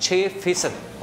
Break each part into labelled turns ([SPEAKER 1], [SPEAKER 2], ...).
[SPEAKER 1] 6%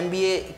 [SPEAKER 2] MBA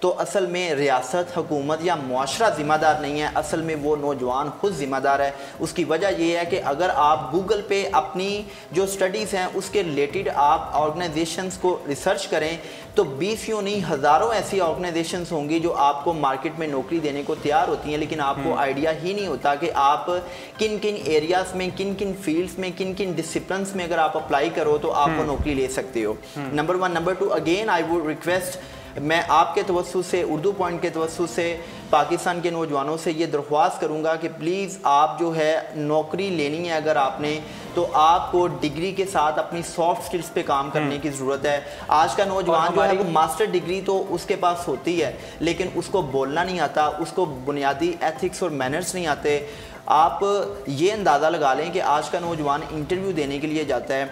[SPEAKER 2] تو اصل میں ریاست, حکومت یا معاشرہ ذمہ دار نہیں ہے, اصل میں وہ نوجوان خود ذمہ دار ہے. اس کی وجہ یہ ہے کہ اگر آپ گوگل پہ اپنی جو سٹڈیز ہیں اس کے ریلیٹڈ آپ آرگنائزیشنز کو ریسرچ کریں تو 20 یوں نہیں ہزاروں ایسی آرگنائزیشنز ہوں گی جو آپ کو مارکیٹ میں نوکری دینے کو تیار ہوتی ہیں, لیکن آپ کو آئیڈیا ہی نہیں ہوتا کہ آپ کن کن ایریاز میں, کن کن فیلڈز میں, کن کن ڈسپلنس میں اگر آپ اپلائی کرو تو آپ کو نوکری لے سکتے ہو. Number 1. Number 2, again I would request, میں آپ کے توسط سے, اردو پوائنٹ کے توسط سے پاکستان کے نوجوانوں سے یہ درخواست کروں گا کہ پلیز آپ جو ہے نوکری لینی ہے اگر آپ نے, تو آپ کو ڈگری کے ساتھ اپنی سافٹ سکلز پہ کام کرنے کی ضرورت ہے. آج کا نوجوان جو ہے وہ ماسٹر ڈگری تو اس کے پاس ہوتی ہے لیکن اس کو بولنا نہیں آتا, اس کو بنیادی ایتھکس اور مینرز نہیں آتے. آپ یہ اندازہ لگا لیں کہ آج کا نوجوان انٹرویو دینے کے لیے جاتا ہے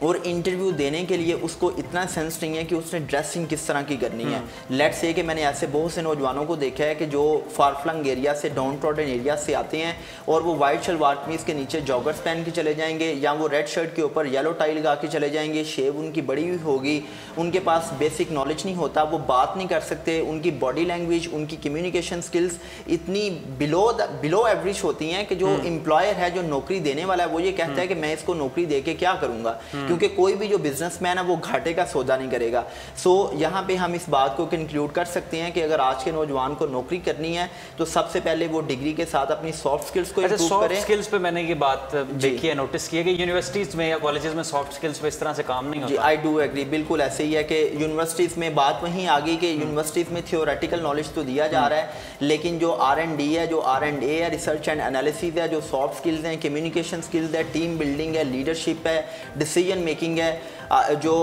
[SPEAKER 2] اور انٹرویو دینے کے لیے اس کو اتنا سینس نہیں ہے کہ اس نے ڈریسنگ کس طرح کی کرنی ہے. لیٹس سے کہ میں نے ایسے بہت سے نوجوانوں کو دیکھا ہے کہ جو فار فلنگ ایریا سے, ڈاؤن ٹراڈن ایریا سے آتے ہیں اور وہ وائٹ شلوار قمیض کے نیچے جاگرز پہن کے چلے جائیں گے, یا وہ ریڈ شرٹ کے اوپر یلو ٹائی لگا کے چلے جائیں گے. شیو ان کی بڑی ہوئی ہوگی, ان کے پاس بیسک نالج نہیں ہوتا, وہ بات نہیں کر سکتے, ان کی باڈی لینگویج, ان کی کمیونیکیشن سکلز اتنی بلو ایوریج ہوتی ہیں کہ جو امپلائر ہے, جو نوکری دینے والا ہے, وہ یہ کہتا ہے کہ میں اس کو نوکری دے کے کیا کروں گا, کیونکہ کوئی بھی جو بزنس مین ہے وہ گھاٹے کا سودا نہیں کرے گا. سو یہاں پہ ہم اس بات کو کنکلوڈ کر سکتے ہیں کہ اگر آج کے نوجوان کو نوکری کرنی ہے تو سب سے پہلے وہ ڈگری کے ساتھ اپنی سافٹ سکلز کو امپروو کریں.
[SPEAKER 1] سافٹ سکلز پہ میں نے یہ بات دیکھی ہے, نوٹس کی ہے کہ یونیورسٹیز میں یا کالجز میں سافٹ سکلز پہ اس طرح سے کام نہیں ہوتا.
[SPEAKER 2] جی آئی ڈو ایگری, بالکل ایسے ہی ہے کہ یونیورسٹیز میں بات وہیں آ گئی کہ یونیورسٹیز میں تھیوریٹیکل نالج تو دیا جا رہا ہے لیکن جو R&D ہے, جو R&A ہے, ریسرچ اینڈ انالیسز ہے, جو سافٹ سکلز ہیں, کمیونیکیشن سکلز ہے, ٹیم بلڈنگ ہے, لیڈرشپ ہے, ڈیسیجن میکنگ ہے, جو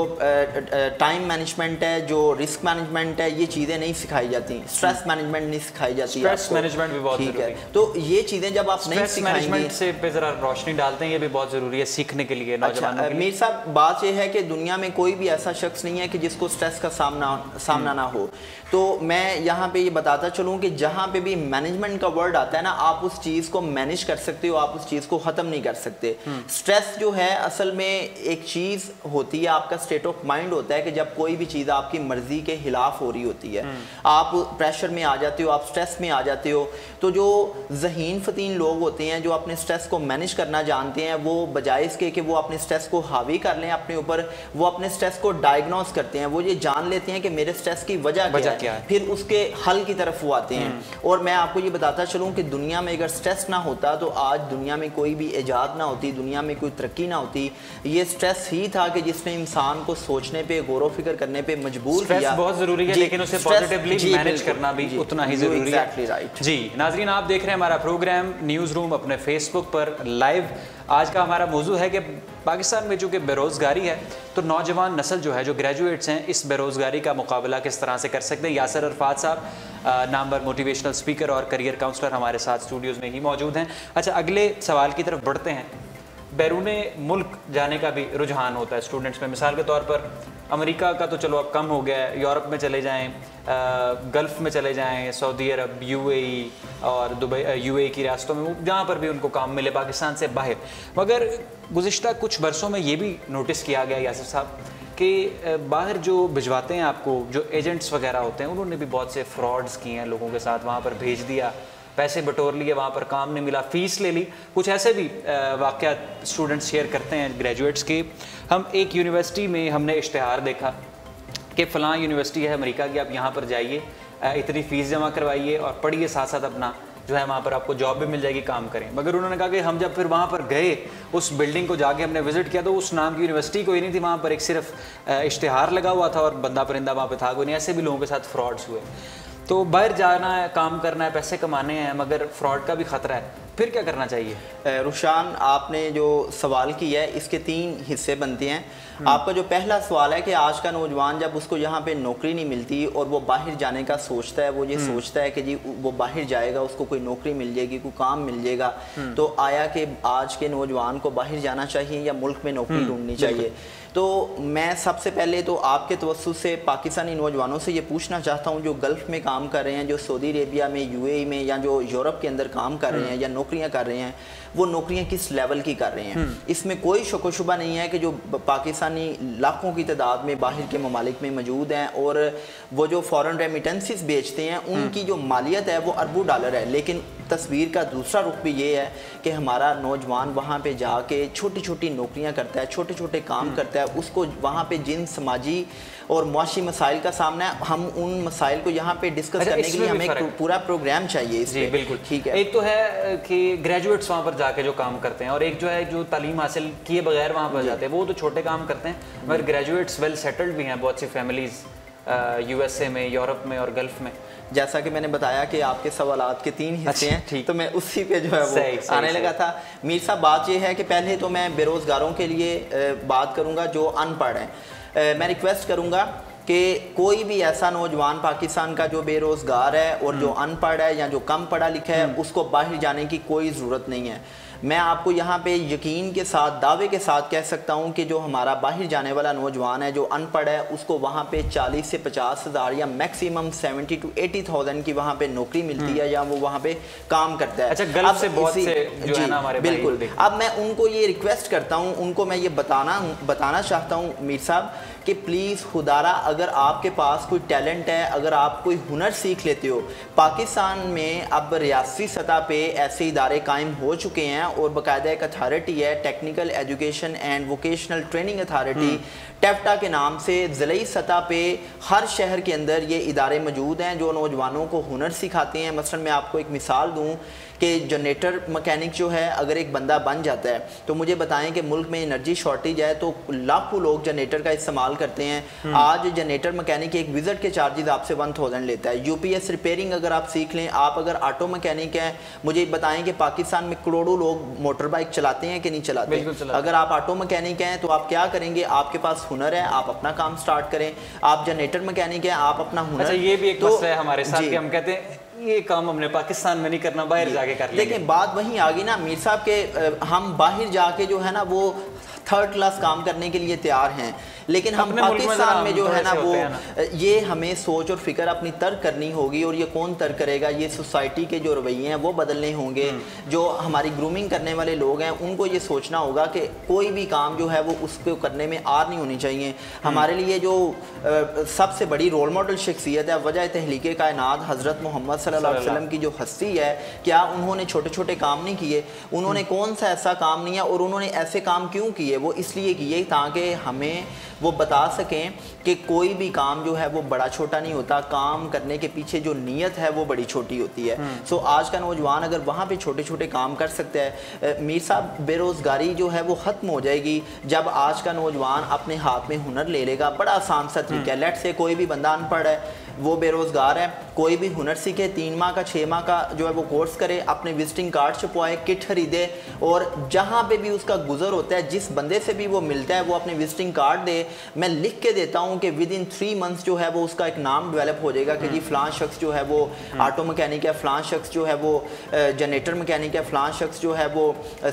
[SPEAKER 2] ٹائم مینجمنٹ ہے, جو رسک مینجمنٹ ہے, یہ چیزیں نہیں سکھائی جاتی. اسٹریس مینجمنٹ نہیں سکھائی جاتی.
[SPEAKER 1] اسٹریس مینجمنٹ بھی بہت ضروری ہے.
[SPEAKER 2] تو یہ چیزیں جب آپ نہیں سکھائیں گے,
[SPEAKER 1] سے پہ ذرا روشنی ڈالتے ہیں, یہ بھی بہت ضروری ہے سیکھنے کے لیے نوجوانوں کے لیے.
[SPEAKER 2] میر صاحب بات یہ ہے کہ دنیا میں کوئی بھی ایسا شخص نہیں ہے کہ جس کو اسٹریس کا سامنا نہ ہو. تو میں یہاں پہ یہ بتاتا چلوں کہ جہاں پہ بھی مینجمنٹ کا ورڈ آتا ہے نا, آپ اس چیز کو مینیج کر سکتے ہو, آپ اس چیز کو ختم نہیں کر سکتے. اسٹریس جو ہے اصل میں ایک چیز ہوتی ہے, آپ کا اسٹیٹ آف مائنڈ ہوتا ہے کہ جب کوئی بھی چیز آپ کی مرضی کے خلاف ہو رہی ہوتی ہے, آپ پریشر میں آ جاتے ہو, آپ اسٹریس میں آ جاتے ہو. تو جو ذہین فتین لوگ ہوتے ہیں جو اپنے اسٹریس کو مینیج کرنا جانتے ہیں, وہ بجائے اس کے کہ وہ اپنے اسٹریس کو حاوی کر لیں اپنے اوپر, وہ اپنے اسٹریس کو ڈائگنوز کرتے ہیں, وہ یہ جان لیتے ہیں کہ میرے اسٹریس کی وجہ کیا ہے, پھر اس کے حل کی طرف وہ آتے ہیں. اور میں آپ کو یہ بتاتا چلوں کہ دنیا میں اگر اسٹریس نہ ہوتا تو آج دنیا میں کوئی بھی ایجاد نہ ہوتی, دنیا میں کوئی ترقی نہ ہوتی. یہ اسٹریس ہی تھا کہ جس نے انسان کو سوچنے پہ, غور و فکر کرنے پہ مجبور کیا.
[SPEAKER 1] اسٹریس بہت ضروری ہے لیکن اسے پازیٹیولی مینیج کرنا بھی اتنا ہی ضروری ہے. جی ناظرین, آپ دیکھ رہے ہیں ہمارا پروگرام نیوز روم اپنے فیس بک پر لائیو. آج کا ہمارا موضوع ہے کہ پاکستان میں چونکہ بے روزگاری ہے تو نوجوان نسل جو ہے, جو گریجویٹس ہیں, اس بے روزگاری کا مقابلہ کس طرح سے کر سکتے ہیں. یاسر عرفات صاحب نامور موٹیویشنل اسپیکر اور کریئر کاؤنسلر ہمارے ساتھ اسٹوڈیوز میں ہی موجود ہیں. اچھا, اگلے سوال کی طرف بڑھتے ہیں. بیرون ملک جانے کا بھی رجحان ہوتا ہے اسٹوڈنٹس میں. مثال کے طور پر امریکہ کا تو چلو اب کم ہو گیا ہے, یورپ میں چلے جائیں, گلف میں چلے جائیں, سعودی عرب, UAE اور دبئی, UAE کی ریاستوں میں, جہاں پر بھی ان کو کام ملے پاکستان سے باہر. مگر گزشتہ کچھ برسوں میں یہ بھی نوٹس کیا گیا یاسر صاحب کہ باہر جو بھجواتے ہیں آپ کو, جو ایجنٹس وغیرہ ہوتے ہیں, انہوں نے بھی بہت سے فراڈز کیے ہیں لوگوں کے ساتھ. وہاں پر بھیج دیا, پیسے بٹور لیے, وہاں پر کام نہیں ملا, فیس لے لی. کچھ ایسے بھی واقعات اسٹوڈنٹس شیئر کرتے ہیں گریجویٹس کے. ہم ایک یونیورسٹی میں ہم نے اشتہار دیکھا کہ فلاں یونیورسٹی ہے امریکہ کی, آپ یہاں پر جائیے, اتنی فیس جمع کروائیے اور پڑھیے, ساتھ ساتھ اپنا جو ہے وہاں پر آپ کو جاب بھی مل جائے گی, کام کریں. مگر انہوں نے کہا کہ ہم جب پھر وہاں پر گئے, اس بلڈنگ کو جا کے ہم نے وزٹ کیا تو اس نام کی یونیورسٹی کوئی نہیں تھی, وہاں پر ایک صرف اشتہار لگا ہوا تھا اور بندہ پرندہ وہاں پہ تھا کوئی نہیں. ایسے بھی لوگوں کے ساتھ فراڈس ہوئے. تو باہر جانا ہے, کام کرنا ہے, پیسے کمانے ہیں, مگر فراڈ کا بھی خطرہ ہے, پھر کیا کرنا چاہیے؟
[SPEAKER 2] روشان, آپ نے جو سوال کیا ہے اس کے 3 حصے بنتے ہیں. آپ کا جو پہلا سوال ہے کہ آج کا نوجوان جب اس کو یہاں پہ نوکری نہیں ملتی اور وہ باہر جانے کا سوچتا ہے, وہ یہ سوچتا ہے کہ جی وہ باہر جائے گا, اس کو کوئی نوکری مل جائے گی, کوئی کام مل جائے گا, تو آیا کہ آج کے نوجوان کو باہر جانا چاہیے یا ملک میں نوکری ڈھونڈنی چاہیے؟ تو میں سب سے پہلے تو آپ کے توسط سے پاکستانی نوجوانوں سے یہ پوچھنا چاہتا ہوں جو گلف میں کام کر رہے ہیں, جو سعودی عربیہ میں, یو اے ای میں, یا جو یورپ کے اندر کام کر رہے ہیں یا نوکریاں کر رہے ہیں, وہ نوکریاں کس لیول کی کر رہے ہیں. اس میں کوئی شک و شبہ نہیں ہے کہ جو پاکستانی لاکھوں کی تعداد میں باہر کے ممالک میں موجود ہیں, اور وہ جو فورن ریمیٹنسز بیچتے ہیں ان کی جو مالیت ہے وہ اربوں ڈالر ہے. لیکن تصویر کا دوسرا رخ بھی یہ ہے کہ ہمارا نوجوان وہاں پہ جا کے چھوٹی چھوٹی نوکریاں کرتا ہے, چھوٹے چھوٹے کام کرتا ہے. اس کو وہاں پہ جن سماجی اور معاشی مسائل کا سامنا ہے, ہم ان مسائل کو یہاں پہ ڈسکس کرنے کے لیے ہمیں ایک پورا پروگرام چاہیے.
[SPEAKER 1] جی بالکل ٹھیک ہے. ایک تو ہے کہ گریجویٹس وہاں پر جا کے جو کام کرتے ہیں, اور ایک جو ہے جو تعلیم حاصل کیے بغیر وہاں پر جاتے ہیں, وہ تو چھوٹے کام کرتے ہیں, مگر گریجویٹس ویل سیٹلڈ بھی ہیں بہت سی فیملیز یو ایس اے میں, یورپ میں اور گلف میں.
[SPEAKER 2] جیسا کہ میں نے بتایا کہ آپ کے سوالات کے 3 حصے ہیں, تو میں اسی پہ جو ہے وہ آنے لگا تھا. میر صاحب بات یہ ہے کہ پہلے تو میں بے روزگاروں کے لیے بات کروں گا جو ان پڑھ ہیں. میں ریکویسٹ کروں گا کہ کوئی بھی ایسا نوجوان پاکستان کا جو بے روزگار ہے اور جو ان پڑھ ہے یا جو کم پڑھا لکھا ہے, اس کو باہر جانے کی کوئی ضرورت نہیں ہے. میں آپ کو یہاں پہ یقین کے ساتھ, دعوے کے ساتھ کہہ سکتا ہوں کہ جو ہمارا باہر جانے والا نوجوان ہے جو ان پڑھ ہے, اس کو وہاں پہ 40 سے 50 ہزار یا میکسیمم 70 to 80,000 کی وہاں پہ نوکری ملتی ہے, یا وہ وہاں پہ کام کرتا ہے.
[SPEAKER 1] اچھا گلف سے بہت سے جو ہے نا ہمارے
[SPEAKER 2] بالکل. اب میں ان کو یہ ریکویسٹ کرتا ہوں, ان کو میں یہ بتانا چاہتا ہوں میر صاحب کہ پلیز خدارہ اگر آپ کے پاس کوئی ٹیلنٹ ہے, اگر آپ کوئی ہنر سیکھ لیتے ہو, پاکستان میں اب ریاستی سطح پہ ایسے ادارے قائم ہو چکے ہیں اور باقاعدہ ایک اتھارٹی ہے, technical education and vocational training authority, ٹیفٹا کے نام سے ضلعی سطح پہ ہر شہر کے اندر یہ ادارے موجود ہیں جو نوجوانوں کو ہنر سکھاتے ہیں. مثلا میں آپ کو ایک مثال دوں کہ جنریٹر مکینک جو ہے, اگر ایک بندہ بن جاتا ہے تو مجھے بتائیں کہ ملک میں انرجی شارٹیج ہے تو لاکھوں لوگ جنریٹر کا استعمال کرتے ہیں. آج جنریٹر مکینک ایک وزٹ کے چارجز آپ سے 1000 لیتا ہے. یو پی ایس ریپیئرنگ اگر آپ سیکھ لیں, آپ اگر آٹو مکینک ہیں, مجھے بتائیں کہ پاکستان میں کروڑوں لوگ موٹر بائک چلاتے ہیں کہ نہیں چلاتے. اگر آپ آٹو مکینک ہیں تو آپ کیا کریں گے, آپ کے پاس ہنر ہے, آپ اپنا کام سٹارٹ کریں. آپ جنریٹر مکینک ہیں, آپ اپنا ہنر.
[SPEAKER 1] اچھا یہ بھی ایک مسئلہ ہے ہمارے ساتھ کہ ہم کہتے ہیں یہ کام ہم نے پاکستان میں نہیں کرنا, باہر جا کے کر لیں گے.
[SPEAKER 2] لیکن بات وہیں آ گئی نا میر صاحب کہ ہم باہر جا کے جو ہے نا وہ 3rd کلاس کام کرنے کے لیے تیار ہیں, لیکن ہم پاکستان میں جو ہے نا وہ یہ ہمیں سوچ اور فکر اپنی ترک کرنی ہوگی. اور یہ کون ترک کرے گا, یہ سوسائٹی کے جو رویے ہیں وہ بدلنے ہوں گے. جو ہماری گرومنگ کرنے والے لوگ ہیں ان کو یہ سوچنا ہوگا کہ کوئی بھی کام جو ہے وہ اس کو کرنے میں آر نہیں ہونی چاہیے. ہمارے لیے جو سب سے بڑی رول ماڈل شخصیت ہے, وجہ تخلیق کائنات حضرت محمد صلی اللہ علیہ وسلم کی جو ہستی ہے, کیا انہوں نے چھوٹے چھوٹے کام نہیں کیے؟ انہوں نے کون سا ایسا کام نہیں ہے, اور انہوں نے ایسے کام کیوں کیے؟ وہ اس لیے کیے تاکہ ہمیں وہ بتا سکیں کہ کوئی بھی کام جو ہے وہ بڑا چھوٹا نہیں ہوتا, کام کرنے کے پیچھے جو نیت ہے وہ بڑی چھوٹی ہوتی ہے. سو آج کا نوجوان اگر وہاں پہ چھوٹے چھوٹے کام کر سکتا ہے, میر صاحب بے روزگاری جو ہے وہ ختم ہو جائے گی جب آج کا نوجوان اپنے ہاتھ میں ہنر لے لے گا. بڑا آسان سا طریقہ ہے. لیٹ سے کوئی بھی بندہ ان پڑھ ہے, وہ بے روزگار ہے, کوئی بھی ہنر سیکھے, 3 ماہ کا 6 ماہ کا جو ہے وہ کورس کرے, اپنے وزٹنگ کارڈ چھپوائے, کٹ خریدے, اور جہاں پہ بھی اس کا گزر ہوتا ہے, جس بندے سے بھی وہ ملتا ہے, وہ اپنے وزٹنگ کارڈ دے. میں لکھ کے دیتا ہوں کہ ود ان 3 months جو ہے وہ اس کا ایک نام ڈیولپ ہو جائے گا کہ جی فلاں شخص جو ہے وہ آٹو مکینک ہے, فلاں شخص جو ہے وہ جنریٹر مکینک ہے, فلاں شخص جو ہے وہ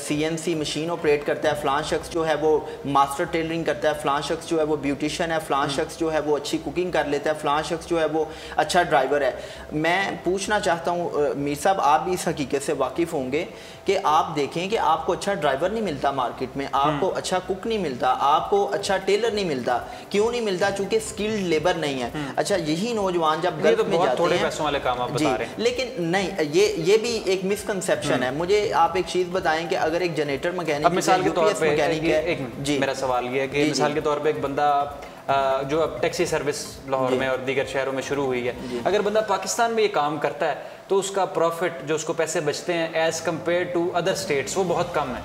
[SPEAKER 2] CNC مشین آپریٹ کرتا ہے, فلاں شخص جو ہے وہ ماسٹر ٹیلرنگ کرتا ہے, فلاں شخص جو ہے وہ بیوٹیشین ہے, فلاں شخص جو ہے وہ اچھی کوکنگ کر لیتا ہے, فلاں شخص جو ہے وہ اچھا ڈرائیور ہے. میں پوچھنا چاہتا ہوں میر صاحب, آپ بھی اس حقیقت سے واقف ہوں گے کہ آپ دیکھیں کہ آپ کو اچھا ڈرائیور نہیں ملتا مارکیٹ میں, آپ کو اچھا کوک نہیں ملتا, آپ کو اچھا ٹیلر نہیں ملتا. کیوں نہیں ملتا؟ چونکہ سکلڈ لیبر نہیں ہے. اچھا یہی نوجوان جب گلف میں جاتے ہیں, جی لیکن نہیں, یہ بھی ایک مسکنسیپشن ہے. مجھے آپ ایک چیز بتائیں کہ اگر ایک جنریٹر مکینک,
[SPEAKER 1] مثال کے طور پہ جی میرا سوال یہ ہے کہ مثال کے طور پہ ایک بندہ جو اب ٹیکسی سروس لاہور میں اور دیگر شہروں میں شروع ہوئی ہے, اگر بندہ پاکستان میں یہ کام کرتا ہے تو اس کا پروفٹ جو اس کو پیسے بچتے ہیں as compared to other states وہ بہت کم ہے.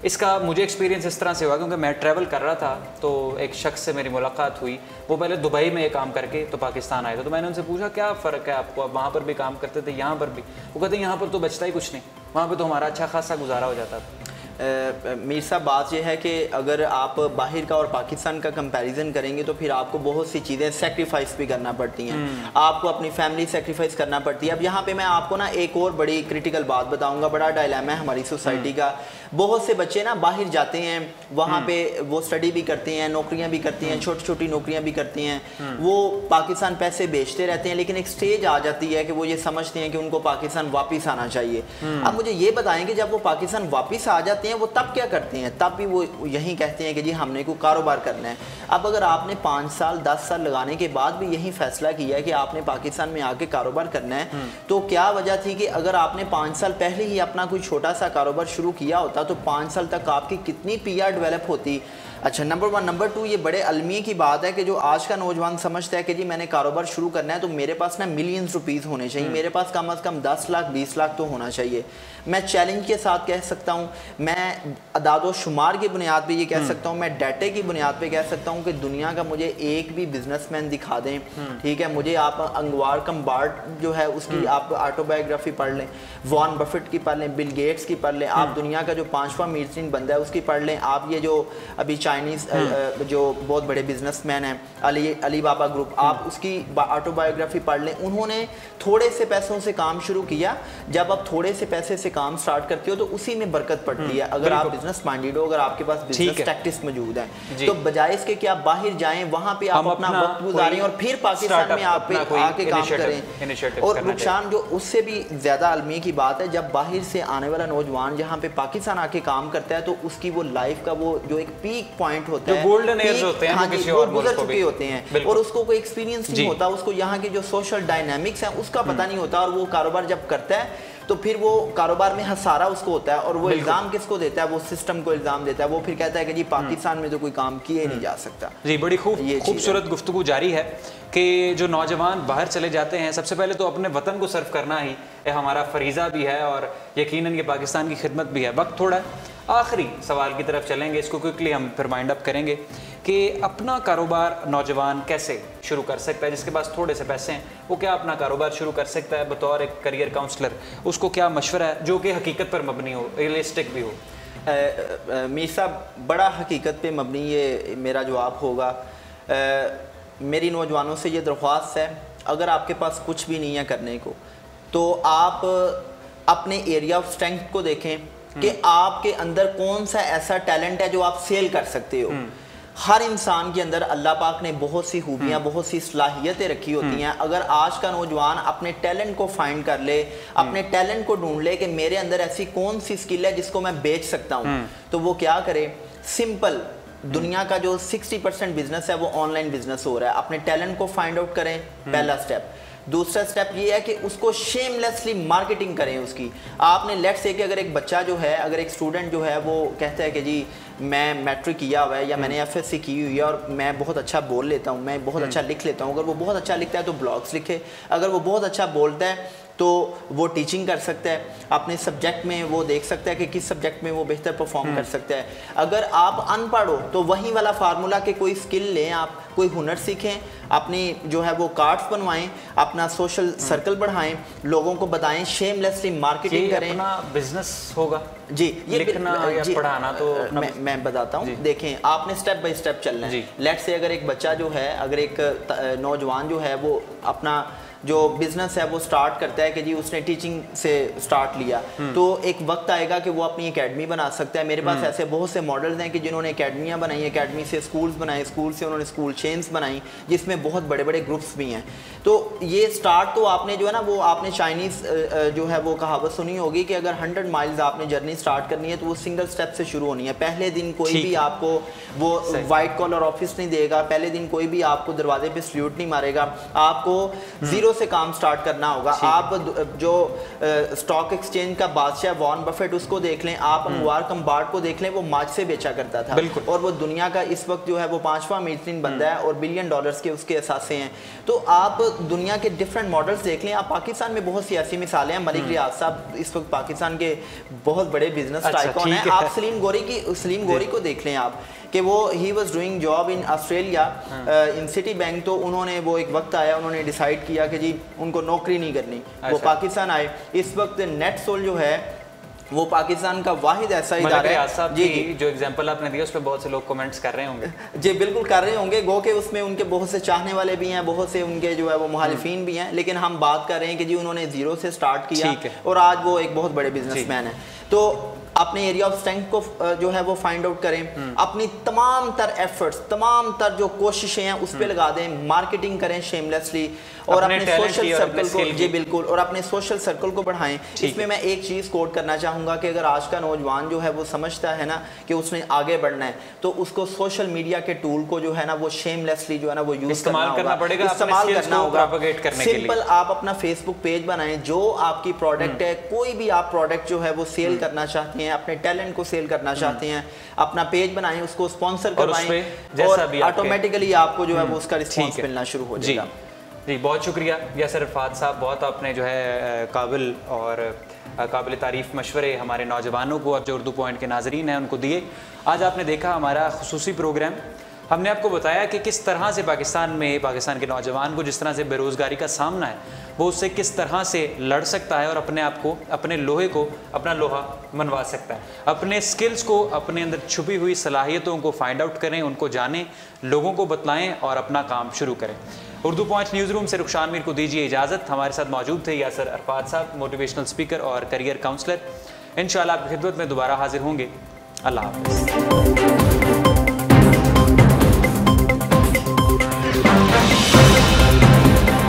[SPEAKER 1] اس کا مجھے ایکسپیرینس اس طرح سے ہوا کیونکہ میں ٹریول کر رہا تھا تو ایک شخص سے میری ملاقات ہوئی, وہ پہلے دبئی میں یہ کام کر کے تو پاکستان آئے تھے. تو میں نے ان سے پوچھا کیا فرق ہے آپ کو, آپ وہاں پر بھی کام کرتے تھے یہاں پر بھی؟ وہ کہتے ہیں یہاں پر تو بچتا ہی کچھ نہیں, وہاں پہ تو ہمارا اچھا خاصا گزارا ہو جاتا تھا.
[SPEAKER 2] میر صاحب بات یہ ہے کہ اگر آپ باہر کا اور پاکستان کا کمپیریزن کریں گے تو پھر آپ کو بہت سی چیزیں سیکریفائس بھی کرنا پڑتی ہیں, آپ کو اپنی فیملی سیکریفائس کرنا پڑتی ہے. اب یہاں پہ میں آپ کو نا ایک اور بڑی کریٹیکل بات بتاؤں گا, بڑا ڈائلیما ہے ہماری سوسائٹی کا. بہت سے بچے نا باہر جاتے ہیں, وہاں پہ وہ اسٹڈی بھی کرتے ہیں, نوکریاں بھی کرتی ہیں, چھوٹی چھوٹی نوکریاں بھی کرتی ہیں, وہ پاکستان پیسے بیچتے رہتے ہیں, لیکن ایک سٹیج آ جاتی ہے کہ وہ یہ سمجھتے ہیں کہ ان کو پاکستان واپس آنا چاہیے. اب مجھے یہ بتائیں کہ جب وہ پاکستان واپس آ جاتے ہیں وہ تب کیا کرتے ہیں؟ تب بھی وہ یہی کہتے ہیں کہ جی ہم نے کوئی کاروبار کرنا ہے. اب اگر آپ نے 5 سال 10 سال لگانے کے بعد بھی یہی فیصلہ کیا ہے کہ آپ نے پاکستان میں آ کے کاروبار کرنا ہے, تو کیا وجہ تھی کہ اگر آپ نے 5 سال پہلے ہی اپنا کوئی چھوٹا سا کاروبار شروع کیا ہوتا تو 5 سال تک آپ کی کتنی پی آر ڈیولپ ہوتی. اچھا, نمبر 1. نمبر 2, یہ بڑے المیے کی بات ہے کہ جو آج کا نوجوان سمجھتا ہے کہ جی میں نے کاروبار شروع کرنا ہے تو میرے پاس نا ملینز روپیز ہونے چاہیے, میرے پاس کم از کم 10 لاکھ 20 لاکھ تو ہونا چاہیے. میں چیلنج کے ساتھ کہہ سکتا ہوں, میں اعداد و شمار کی بنیاد پہ یہ کہہ سکتا ہوں, میں ڈیٹے کی بنیاد پہ کہہ سکتا ہوں کہ دنیا کا مجھے ایک بھی بزنس مین دکھا دیں, ٹھیک ہے, مجھے آپ انگوار کمبارٹ جو ہے اس کی آپ آٹو بایوگرافی پڑھ لیں, وارن بفٹ کی پڑھ لیں, بل گیٹس کی پڑھ لیں, آپ دنیا کا جو 5واں امیر ترین بندہ ہے اس کی پڑھ لیں, آپ یہ جو ابھی چائنیز جو بہت بڑے بزنس مین ہیں علی بابا گروپ, آپ اس کی آٹو بایوگرافی پڑھ لیں. انہوں نے تھوڑے سے پیسوں سے کام شروع کیا. جب آپ تھوڑے سے پیسے سے کام سٹارٹ کرتے ہو تو اسی میں برکت پڑتی ہے. اگر آپ بزنس مائنڈیڈ ہو, اگر آپ کے پاس بزنس ٹیکٹکس موجود ہیں, تو بجائے اس کے کہ آپ باہر جائیں, وہاں پہ آپ اپنا وقت گزاریں اور پھر پاکستان میں آپ آ کے کام کریں. اور رخشان, جو اس سے بھی زیادہ المیے کی بات ہے, جب باہر سے آنے والا نوجوان جہاں پہ پاکستان آ کے کام کرتا ہے تو اس کی وہ لائف کا وہ جو ایک پیک پوائنٹ ہوتا ہے,
[SPEAKER 1] گولڈن ایئرز ہوتے ہیں,
[SPEAKER 2] کسی اور گزر چکے ہوتے ہیں, اور اس کو کوئی ایکسپیرینس نہیں ہوتا, اس کو یہاں کی جو سوشل ڈائنامکس ہیں اس کا پتہ نہیں ہوتا, اور وہ کاروبار جب کرتا ہے تو پھر وہ کاروبار میں خسارہ اس کو ہوتا ہے, اور وہ الزام کس کو دیتا ہے؟ وہ سسٹم کو الزام دیتا ہے. وہ پھر کہتا ہے کہ جی پاکستان میں تو کوئی کام کیا ہی نہیں جا سکتا.
[SPEAKER 1] جی, بڑی خوبصورت گفتگو جاری ہے کہ جو نوجوان باہر چلے جاتے ہیں, سب سے پہلے تو اپنے وطن کو سرو کرنا ہی ہمارا فریضہ بھی ہے, اور یقیناً یہ پاکستان کی خدمت بھی ہے. وقت تھوڑا ہے, آخری سوال کی طرف چلیں گے, اس کو کوئکلی ہم پھر مائنڈ اپ کریں گے کہ اپنا کاروبار نوجوان کیسے شروع کر سکتا ہے؟ جس کے پاس تھوڑے سے پیسے ہیں وہ کیا اپنا کاروبار شروع کر سکتا ہے بطور ایک کریئر کاؤنسلر؟ اس کو کیا مشورہ ہے جو کہ حقیقت پر مبنی ہو, ریئلسٹک بھی ہو؟
[SPEAKER 2] میر صاحب, بڑا حقیقت پہ مبنی یہ میرا جواب ہوگا. میری نوجوانوں سے یہ درخواست ہے, اگر آپ کے پاس کچھ بھی نہیں ہے کرنے کو, تو آپ اپنے ایریا آف اسٹرینتھ کو دیکھیں کہ آپ کے اندر کون سا ایسا ٹیلنٹ ہے جو آپ سیل کر سکتے ہو. ہر انسان کے اندر اللہ پاک نے بہت سی خوبیاں, بہت سی صلاحیتیں رکھی ہوتی ہیں. اگر آج کا نوجوان اپنے ٹیلنٹ کو فائنڈ کر لے, اپنے ٹیلنٹ کو ڈھونڈ لے کہ میرے اندر ایسی کون سی سکل ہے جس کو میں بیچ سکتا ہوں, تو وہ کیا کرے؟ سمپل, دنیا کا جو 60% بزنس ہے وہ آن لائن بزنس ہو رہا ہے. اپنے ٹیلنٹ کو فائنڈ آؤٹ کریں, پہلا سٹیپ. دوسرا سٹیپ یہ ہے کہ اس کو شیم لیسلی مارکیٹنگ کریں اس کی. آپ نے لیٹس سے کہ اگر ایک بچہ جو ہے, اگر ایک اسٹوڈنٹ جو ہے وہ کہتا ہے کہ جی میں میٹرک کیا ہوا ہے یا میں نے ایف ایس سی کی ہوئی ہے اور میں بہت اچھا بول لیتا ہوں, میں بہت اچھا لکھ لیتا ہوں. اگر وہ بہت اچھا لکھتا ہے تو بلاگس لکھے, اگر وہ بہت اچھا بولتا ہے تو وہ ٹیچنگ کر سکتا ہے, اپنے سبجیکٹ میں وہ دیکھ سکتا ہے کہ کس سبجیکٹ میں وہ بہتر پرفارم کر سکتا ہے. اگر آپ ان پڑھ ہو تو وہی والا فارمولا کہ کوئی سکل لیں, آپ کوئی ہنر سیکھیں, اپنی جو ہے وہ کارڈز بنوائیں, اپنا سوشل سرکل بڑھائیں, لوگوں کو بتائیں, شیم لیسلی مارکیٹنگ کریں.
[SPEAKER 1] اپنا بزنس ہوگا
[SPEAKER 2] جی, یہ
[SPEAKER 1] لکھنا یا پڑھانا تو
[SPEAKER 2] میں بتاتا ہوں. دیکھیں, آپ نے سٹیپ بائی سٹیپ چلنا ہے. لیٹ سے اگر ایک بچہ جو ہے, اگر ایک نوجوان جو ہے وہ اپنا جو بزنس ہے وہ سٹارٹ کرتا ہے کہ جی اس نے ٹیچنگ سے سٹارٹ لیا, تو ایک وقت آئے گا کہ وہ اپنی اکیڈمی بنا سکتا ہے. میرے پاس ایسے بہت سے ماڈلز ہیں کہ جنہوں نے اکیڈمیاں بنائی, اکیڈمی سے سکولز بنائے, سکول سے انہوں نے سکول چینز بنائی جس میں بہت بڑے بڑے گروپس بھی ہیں. تو یہ سٹارٹ تو آپ نے جو ہے نا, وہ آپ نے چائنیز جو ہے وہ کہاوت سنی ہوگی کہ اگر 100 مائلز آپ نے جرنی سٹارٹ کرنی ہے تو وہ سنگل سٹیپ سے شروع ہونی ہے. پہلے دن کوئی بھی آپ کو وہ وائٹ کالر آفس نہیں دے گا, پہلے دن کوئی بھی آپ کو دروازے پہ سلیوٹ نہیں مارے گا. آپ کو زیرو سے کام سٹارٹ کرنا ہوگا. آپ جو سٹاک ایکسچینج کا بادشاہ وارن بفیٹ اس کو دیکھ لیں, آپ انگوار کمبارٹ کو دیکھ لیں, وہ ماچ سے بیچا کرتا تھا, اور وہ دنیا کا اس وقت جو ہے وہ 5واں امیر ترین بندہ ہے, اور بلین ڈالرز کے اس کے اثاثے ہیں. تو آپ دنیا کے ڈفرینٹ ماڈلز دیکھ لیں. آپ پاکستان میں بہت سی ایسی مثالیں ہیں. ملک ریاض صاحب اس وقت پاکستان کے بہت بڑے بزنس ٹائکون ہیں. آپ سلیم گوری کو دیکھ لیں آپ کہ وہ he was doing job in Australia in city bank. تو انہوں نے وہ ایک وقت آیا, انہوں نے ڈیسائیڈ کیا کہ جی ان کو نوکری نہیں کرنی, وہ پاکستان آئے. اس وقت نیٹ سول جو ہے وہ پاکستان کا واحد ایسا ادارہ ہے.
[SPEAKER 1] جی, جو ایگزامپل آپ نے دیا اس پہ بہت سے لوگ کمنٹس کر رہے ہوں گے.
[SPEAKER 2] جی بالکل کر رہے ہوں گے, گو کہ اس میں ان کے بہت سے چاہنے والے بھی ہیں, بہت سے ان کے جو ہے وہ مخالفین بھی ہیں, لیکن ہم بات کر رہے ہیں کہ جی انہوں نے زیرو سے سٹارٹ کیا اور آج وہ ایک بہت بڑے بزنس مین ہیں. تو اپنے ایریا آف اسٹرینتھ کو جو ہے وہ فائنڈ آؤٹ کریں, اپنی تمام تر ایفرٹس, تمام تر جو کوششیں ہیں اس پہ لگا دیں, مارکیٹنگ کریں شیم لیسلی, اور اپنے سوشل سرکل کو, جی بالکل, اور اپنے سوشل سرکل کو بڑھائیں. اس میں ایک چیز کوٹ کرنا چاہوں گا کہ اگر آج کا نوجوان جو ہے وہ سمجھتا ہے نا کہ اس نے آگے بڑھنا ہے, تو اس کو سوشل میڈیا کے ٹول کو جو ہے نا وہ شیم لیسلی جو ہے نا وہ یوز کرنا پڑے گا, استعمال کرنا ہوگا. سمپل آپ اپنا فیس بک پیج بنائیں, جو آپ کی پروڈکٹ ہے, کوئی بھی آپ پروڈکٹ جو ہے وہ سیل کرنا چاہتے ہیں, اپنے ٹیلنٹ کو سیل کرنا چاہتے ہیں, اپنا پیج بنائیں, اس کو اسپانسر کروائیں, اور آٹومیٹکلی آپ کو جو ہے وہ اس کا رسپانس ملنا شروع ہو جائے گا.
[SPEAKER 1] جی بہت شکریہ یاسر عرفات صاحب, بہت آپ نے جو ہے قابل اور قابل تعریف مشورے ہمارے نوجوانوں کو اور جو اردو پوائنٹ کے ناظرین ہیں ان کو دیے. آج آپ نے دیکھا ہمارا خصوصی پروگرام, ہم نے آپ کو بتایا کہ کس طرح سے پاکستان کے نوجوان کو جس طرح سے بے روزگاری کا سامنا ہے وہ اس سے کس طرح سے لڑ سکتا ہے اور اپنے آپ کو, اپنے لوہے کو اپنا لوہا منوا سکتا ہے. اپنے سکلز کو, اپنے اندر چھپی ہوئی صلاحیتوں کو فائنڈ آؤٹ کریں, ان کو جانیں, لوگوں کو بتلائیں اور اپنا کام شروع کریں. اردو پوائنٹ نیوز روم سے رخشان میر کو دیجیے اجازت. ہمارے ساتھ موجود تھے یاسر عرفات صاحب, موٹیویشنل اسپیکر اور کیریئر کاؤنسلر. انشاءاللہ آپ کی خدمت میں دوبارہ حاضر ہوں گے. اللہ حافظ.